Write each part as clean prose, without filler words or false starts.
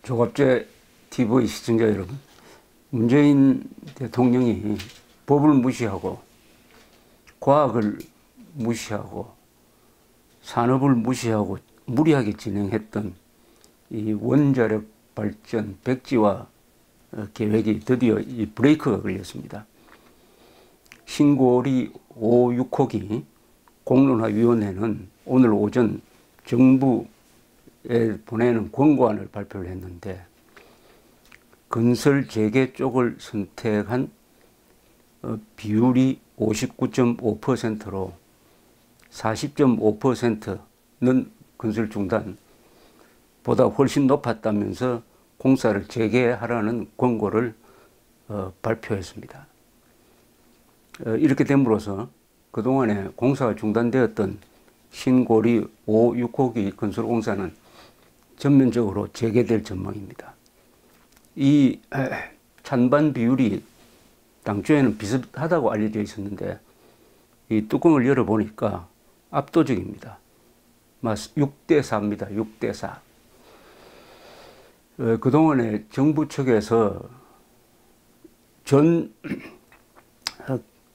조갑제 TV 시청자 여러분, 문재인 대통령이 법을 무시하고 과학을 무시하고 산업을 무시하고 무리하게 진행했던 이 원자력 발전 백지화 계획이 드디어 이 브레이크가 걸렸습니다. 신고리 5, 6호기 공론화위원회는 오늘 오전 정부에 보내는 권고안을 발표를 했는데, 건설 재개 쪽을 선택한 비율이 59.5%로 40.5%는 건설 중단보다 훨씬 높았다면서 공사를 재개하라는 권고를 발표했습니다. 이렇게 됨으로써 그동안에 공사가 중단되었던 신고리 5, 6호기 건설 공사는 전면적으로 재개될 전망입니다. 이 찬반 비율이 당초에는 비슷하다고 알려져 있었는데, 이 뚜껑을 열어보니까 압도적입니다. 6대4입니다. 6대4. 그동안에 정부 측에서 전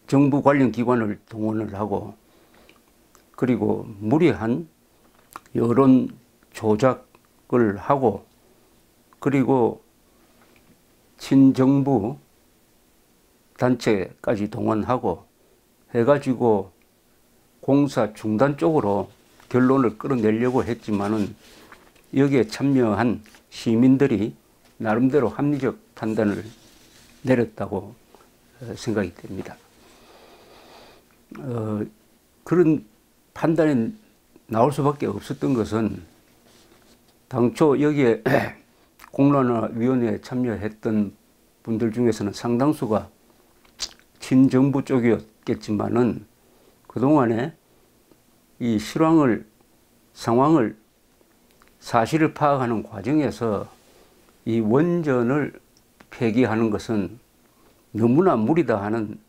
정부 관련 기관을 동원을 하고, 그리고 무리한 여론 조작을 하고, 그리고 친정부 단체까지 동원하고 해가지고 공사 중단 쪽으로 결론을 끌어내려고 했지만은, 여기에 참여한 시민들이 나름대로 합리적 판단을 내렸다고 생각이 됩니다. 그런 판단이 나올 수밖에 없었던 것은, 당초 여기에 공론화위원회에 참여했던 분들 중에서는 상당수가 친정부 쪽이었겠지만은, 그동안에 이 상황을 사실을 파악하는 과정에서 이 원전을 폐기하는 것은 너무나 무리다 하는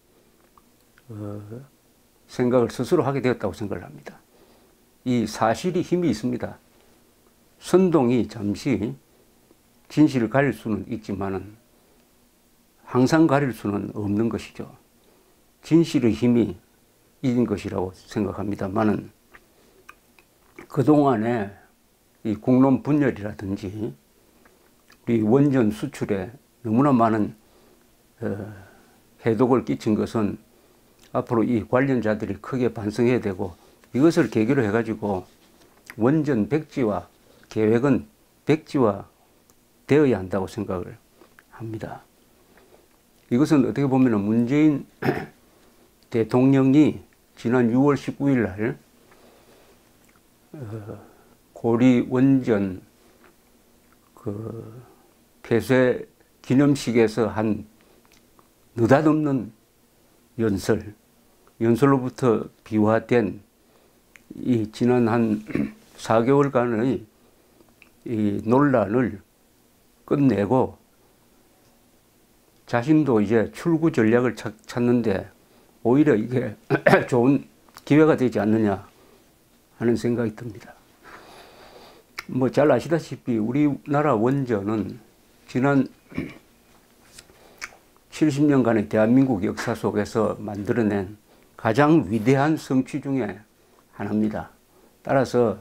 생각을 스스로 하게 되었다고 생각을 합니다. 이 사실이 힘이 있습니다. 선동이 잠시 진실을 가릴 수는 있지만은 항상 가릴 수는 없는 것이죠. 진실의 힘이 이긴 것이라고 생각합니다만은, 그동안에 이 국론 분열이라든지 우리 원전 수출에 너무나 많은 해독을 끼친 것은 앞으로 이 관련자들이 크게 반성해야 되고, 이것을 계기로 해가지고 원전 백지화 계획은 백지화 되어야 한다고 생각을 합니다. 이것은 어떻게 보면 문재인 대통령이 지난 6월 19일 날 고리 원전 폐쇄 기념식에서 한 느닷없는 연설로부터 비화된 이 지난 한 4개월간의 이 논란을 끝내고 자신도 이제 출구 전략을 찾는데 오히려 이게 좋은 기회가 되지 않느냐 하는 생각이 듭니다. 잘 아시다시피 우리나라 원전은 지난 70년간의 대한민국 역사 속에서 만들어낸 가장 위대한 성취 중에 하나입니다. 따라서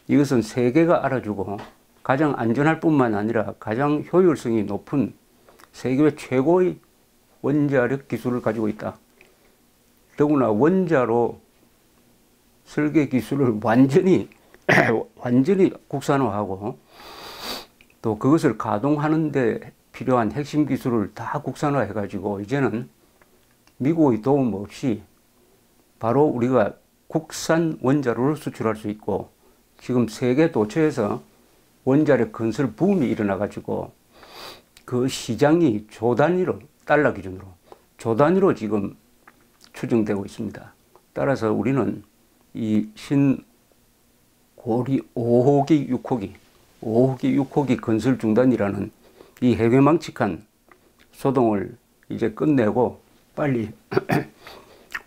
이것은 세계가 알아주고 가장 안전할 뿐만 아니라 가장 효율성이 높은 세계 최고의 원자력 기술을 가지고 있다. 더구나 원자로 설계 기술을 완전히 국산화하고, 또 그것을 가동하는 데 필요한 핵심 기술을 다 국산화해 가지고 이제는 미국의 도움 없이 바로 우리가 국산 원자로를 수출할 수 있고, 지금 세계 도처에서 원자력 건설 붐이 일어나 가지고 그 시장이 조 단위로, 달러 기준으로 조 단위로 지금 추정되고 있습니다. 따라서 우리는 이 신고리 5호기, 6호기 건설 중단이라는 이 해괴망측한 소동을 이제 끝내고 빨리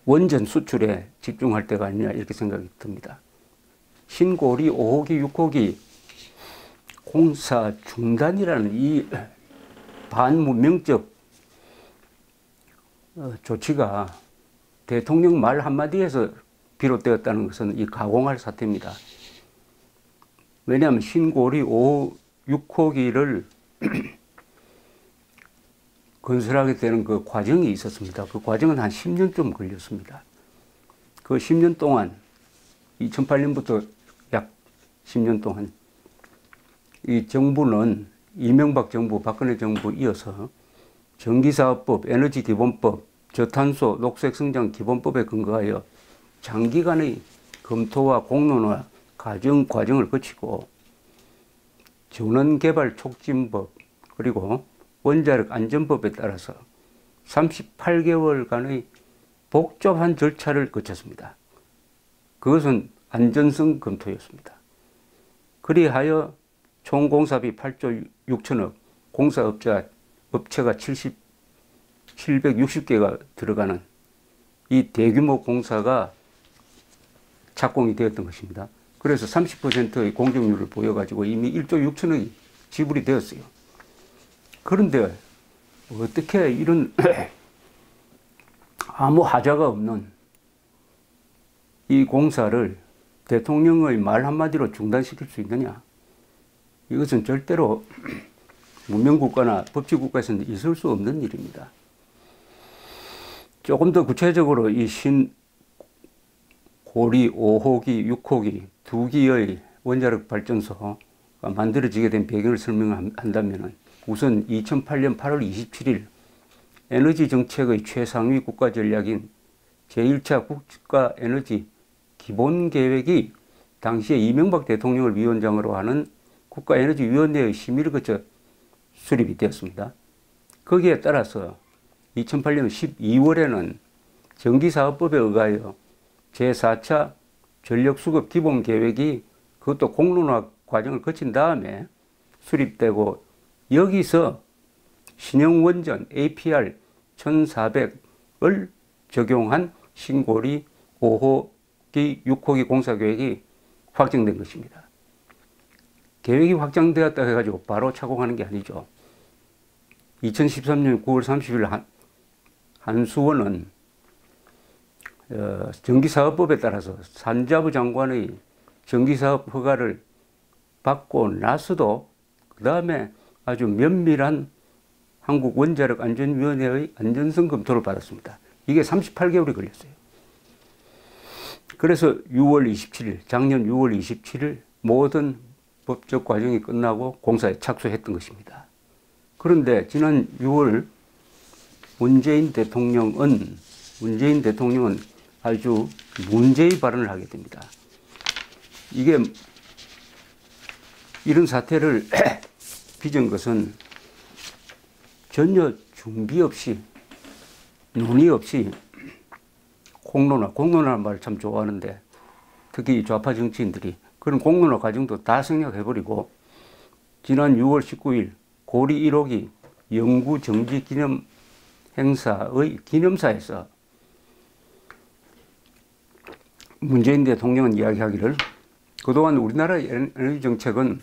원전 수출에 집중할 때가 아니냐, 이렇게 생각이 듭니다. 신고리 5호기, 6호기 공사 중단이라는 이 반문명적 조치가 대통령 말 한마디에서 비롯되었다는 것은 이 가공할 사태입니다. 왜냐하면 신고리 5호, 6호기를 건설하게 되는 그 과정이 있었습니다. 그 과정은 한 10년쯤 걸렸습니다. 그 10년 동안 2008년부터 약 10년 동안 이 정부는 이명박 정부, 박근혜 정부 이어서 전기사업법, 에너지기본법, 저탄소 녹색성장기본법에 근거하여 장기간의 검토와 공론화 과정을 거치고 전원개발촉진법 그리고 원자력 안전법에 따라서 38개월간의 복잡한 절차를 거쳤습니다. 그것은 안전성 검토였습니다. 그리하여 총 공사비 8조 6천억, 공사업체가 760개가 들어가는 이 대규모 공사가 착공이 되었던 것입니다. 그래서 30%의 공정률을 보여가지고 이미 1조 6천억이 지불이 되었어요. 그런데 어떻게 이런 아무 하자가 없는 이 공사를 대통령의 말 한마디로 중단시킬 수 있느냐? 이것은 절대로 문명국가나 법치국가에서는 있을 수 없는 일입니다. 조금 더 구체적으로 이 신고리 5호기, 6호기 두 기의 원자력 발전소가 만들어지게 된 배경을 설명한다면 우선 2008년 8월 27일 에너지 정책의 최상위 국가 전략인 제1차 국가에너지 기본계획이 당시에 이명박 대통령을 위원장으로 하는 국가에너지위원회의 심의를 거쳐 수립이 되었습니다. 거기에 따라서 2008년 12월에는 전기사업법에 의하여 제4차 전력수급 기본계획이 그것도 공론화 과정을 거친 다음에 수립되고 여기서 신형원전 APR 1400을 적용한 신고리 5호기, 6호기 공사계획이 확정된 것입니다. 계획이 확정되었다 해가지고 바로 착공하는 게 아니죠. 2013년 9월 30일 한수원은 전기사업법에 따라서 산자부 장관의 전기사업 허가를 받고 나서도 그 다음에 아주 면밀한 한국원자력안전위원회의 안전성 검토를 받았습니다. 이게 38개월이 걸렸어요. 그래서 6월 27일, 작년 6월 27일 모든 법적 과정이 끝나고 공사에 착수했던 것입니다. 그런데 지난 6월 문재인 대통령은 아주 문제의 발언을 하게 됩니다. 이게 이런 사태를 빚은 것은 전혀 준비 없이 논의 없이 공론화라는 말을 참 좋아하는데 특히 좌파 정치인들이 그런 공론화 과정도 다 생략해버리고 지난 6월 19일 고리 1호기 영구정지 기념 행사의 기념사에서 문재인 대통령은 이야기하기를 그동안 우리나라의 에너지 정책은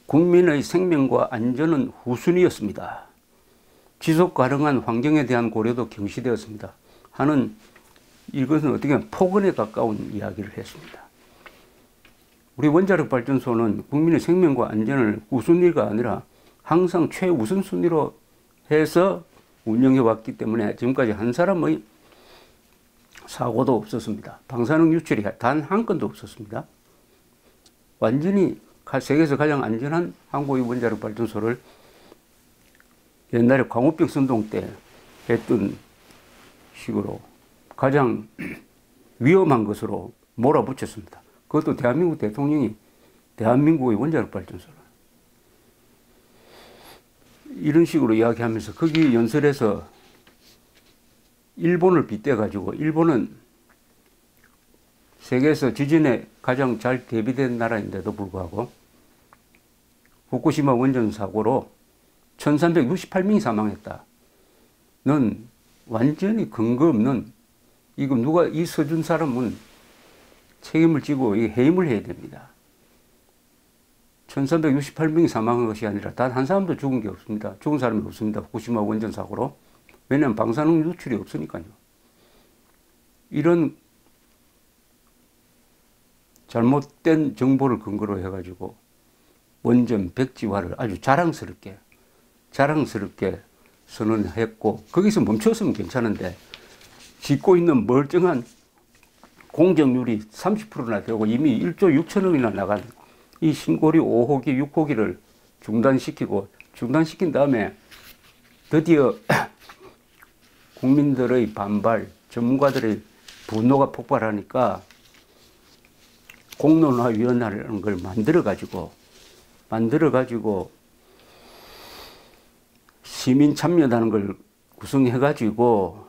국민의 생명과 안전은 후순위였습니다. 지속 가능한 환경에 대한 고려도 경시되었습니다. 하는 이것은 어떻게 보면 폭언에 가까운 이야기를 했습니다. 우리 원자력 발전소는 국민의 생명과 안전을 우선위가 아니라 항상 최우선순위로 해서 운영해 왔기 때문에 지금까지 한 사람의 사고도 없었습니다. 방사능 유출이 단 한 건도 없었습니다. 완전히 세계에서 가장 안전한 한국의 원자력 발전소를 옛날에 광우병 선동 때 했던 식으로 가장 위험한 것으로 몰아붙였습니다. 그것도 대한민국 대통령이 대한민국의 원자력 발전소를 이런 식으로 이야기하면서 거기 연설에서 일본을 빗대가지고 일본은 세계에서 지진에 가장 잘 대비된 나라인데도 불구하고 후쿠시마 원전 사고로 1368명이 사망했다. 넌 완전히 근거 없는 이거 누가 이 써준 사람은 책임을 지고 해임을 해야 됩니다. 1368명이 사망한 것이 아니라 단 한 사람도 죽은 게 없습니다. 죽은 사람이 없습니다. 후쿠시마 원전 사고로. 왜냐하면 방사능 누출이 없으니까요. 이런 잘못된 정보를 근거로 해가지고 원전 백지화를 아주 자랑스럽게 선언했고, 거기서 멈췄으면 괜찮은데 짓고 있는 멀쩡한 공정률이 30%나 되고 이미 1조 6천억이나 나간 이 신고리 5호기, 6호기를 중단시킨 다음에 드디어 국민들의 반발, 전문가들의 분노가 폭발하니까 공론화위원회라는 걸 만들어가지고 시민참여라는 걸 구성해가지고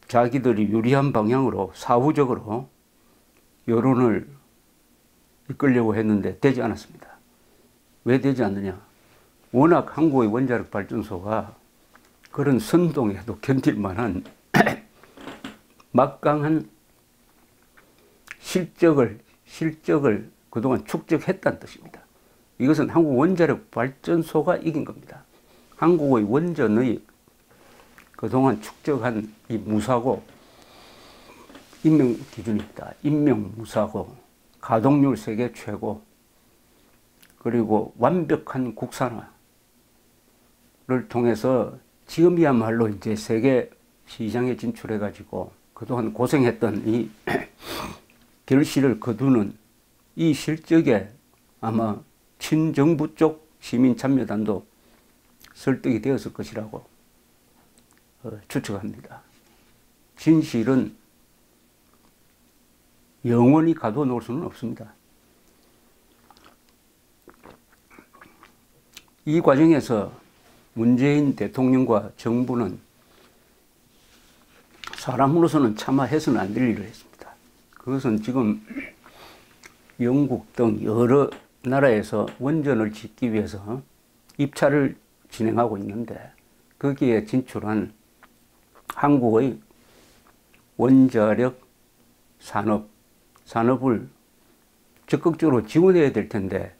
자기들이 유리한 방향으로 사후적으로 여론을 이끌려고 했는데 되지 않았습니다. 왜 되지 않느냐? 워낙 한국의 원자력 발전소가 그런 선동에도 견딜 만한 막강한 실적을 그동안 축적했다는 뜻입니다. 이것은 한국 원자력 발전소가 이긴 겁니다. 한국의 원전의 그동안 축적한 이 무사고, 인명 기준이 있다. 인명 무사고, 가동률 세계 최고, 그리고 완벽한 국산화를 통해서 지금이야말로 이제 세계 시장에 진출해가지고 그동안 고생했던 이 결실을 거두는 이 실적에 아마 친정부 쪽 시민참여단도 설득이 되었을 것이라고 추측합니다. 진실은 영원히 가둬놓을 수는 없습니다. 이 과정에서 문재인 대통령과 정부는 사람으로서는 차마 해서는 안 될 일을 했습니다. 그것은 지금 영국 등 여러 나라에서 원전을 짓기 위해서 입찰을 진행하고 있는데, 거기에 진출한 한국의 원자력 산업을 적극적으로 지원해야 될 텐데,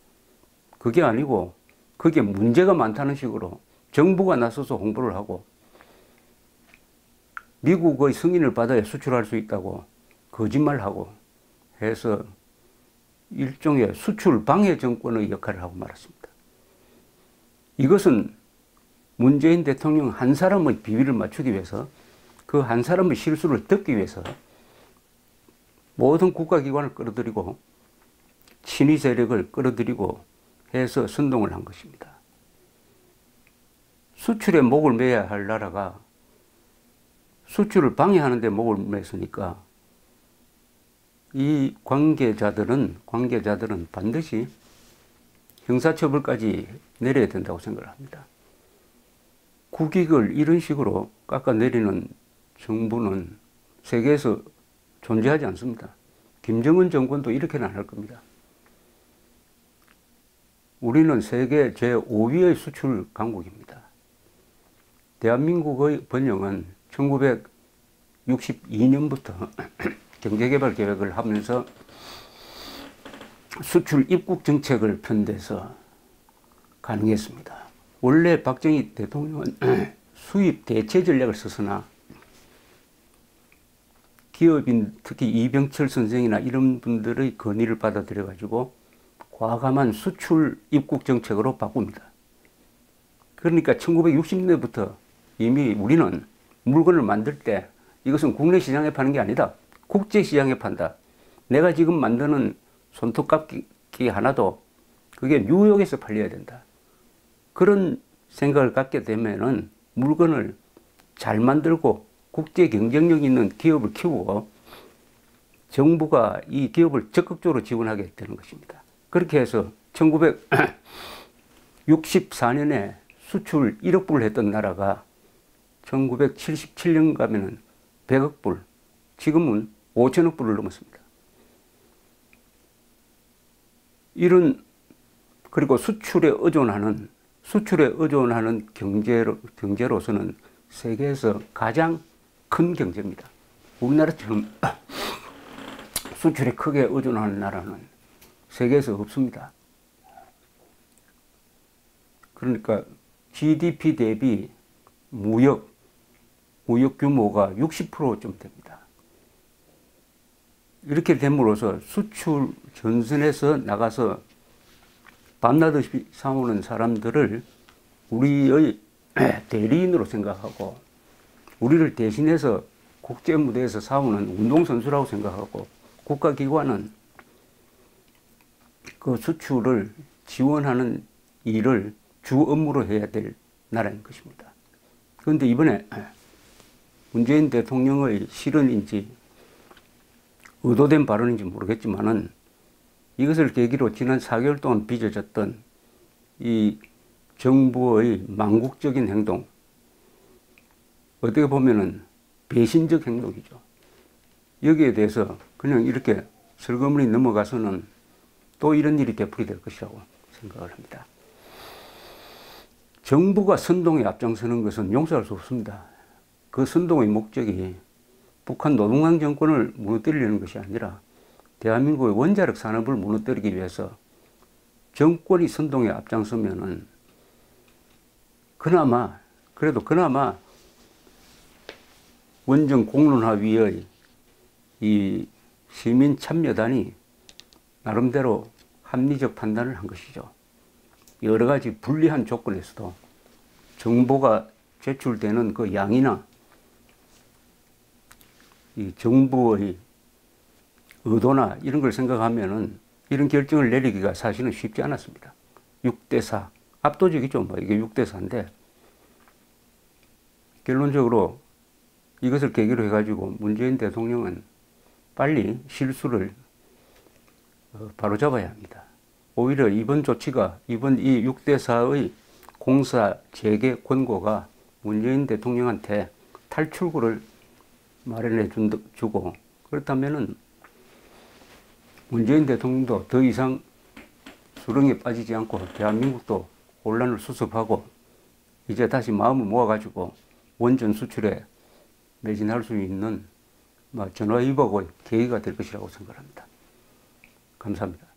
그게 아니고 그게 문제가 많다는 식으로 정부가 나서서 홍보를 하고 미국의 승인을 받아야 수출할 수 있다고 거짓말하고 해서 일종의 수출 방해 정권의 역할을 하고 말았습니다. 이것은 문재인 대통령 한 사람의 비위를 맞추기 위해서, 그 한 사람의 실수를 덮기 위해서 모든 국가기관을 끌어들이고 친위 세력을 끌어들이고 해서 선동을 한 것입니다. 수출에 목을 매야 할 나라가 수출을 방해하는 데 목을 맸으니까 이 관계자들은 반드시 형사처벌까지 내려야 된다고 생각을 합니다. 국익을 이런 식으로 깎아내리는 정부는 세계에서 존재하지 않습니다. 김정은 정권도 이렇게는 안 할 겁니다. 우리는 세계 제5위의 수출 강국입니다. 대한민국의 번영은 1962년부터 경제개발 계획을 하면서 수출 입국 정책을 편대해서 가능했습니다. 원래 박정희 대통령은 수입 대체 전략을 썼으나 기업인, 특히 이병철 선생이나 이런 분들의 건의를 받아들여 가지고 과감한 수출 입국 정책으로 바꿉니다. 그러니까 1960년대부터 이미 우리는 물건을 만들 때 이것은 국내 시장에 파는 게 아니다. 국제 시장에 판다. 내가 지금 만드는 손톱깎이 하나도 그게 뉴욕에서 팔려야 된다. 그런 생각을 갖게 되면은 물건을 잘 만들고 국제 경쟁력 있는 기업을 키우고 정부가 이 기업을 적극적으로 지원하게 되는 것입니다. 그렇게 해서 1964년에 수출 1억 불을 했던 나라가 1977년 가면은 100억 불, 지금은 5천억 불을 넘었습니다. 그리고 수출에 의존하는 경제로서는 세계에서 가장 큰 경제입니다. 우리나라처럼 수출에 크게 의존하는 나라는 세계에서 없습니다. 그러니까 GDP 대비 무역 규모가 60%좀 됩니다. 이렇게 됨으로써 수출 전선에서 나가서 밤낮없이 싸우는 사람들을 우리의 대리인으로 생각하고 우리를 대신해서 국제 무대에서 싸우는 운동선수라고 생각하고 국가기관은 그 수출을 지원하는 일을 주 업무로 해야 될 나라인 것입니다. 그런데 이번에 문재인 대통령의 실언인지 의도된 발언인지 모르겠지만은 이것을 계기로 지난 4개월 동안 빚어졌던 이 정부의 망국적인 행동, 어떻게 보면은 배신적 행동이죠. 여기에 대해서 그냥 이렇게 슬그머니 넘어가서는 또 이런 일이 되풀이될 것이라고 생각을 합니다. 정부가 선동에 앞장서는 것은 용서할 수 없습니다. 그 선동의 목적이 북한 노동당 정권을 무너뜨리려는 것이 아니라 대한민국의 원자력 산업을 무너뜨리기 위해서 정권이 선동에 앞장서면은 그나마 원정 공론화위의 이 시민 참여단이 나름대로 합리적 판단을 한 것이죠. 여러 가지 불리한 조건에서도 정보가 제출되는 그 양이나 이 정부의 의도나 이런 걸 생각하면은 이런 결정을 내리기가 사실은 쉽지 않았습니다. 6대4 압도적이죠. 뭐 이게 6대4인데 결론적으로 이것을 계기로 해가지고 문재인 대통령은 빨리 실수를 바로잡아야 합니다. 오히려 이번 조치가 이번 이 6대4의 공사 재개 권고가 문재인 대통령한테 탈출구를 마련해 주고 그렇다면은 문재인 대통령도 더 이상 수렁에 빠지지 않고 대한민국도 혼란을 수습하고 이제 다시 마음을 모아가지고 원전 수출에 매진할 수 있는 전화위복의 계기가 될 것이라고 생각합니다. 감사합니다.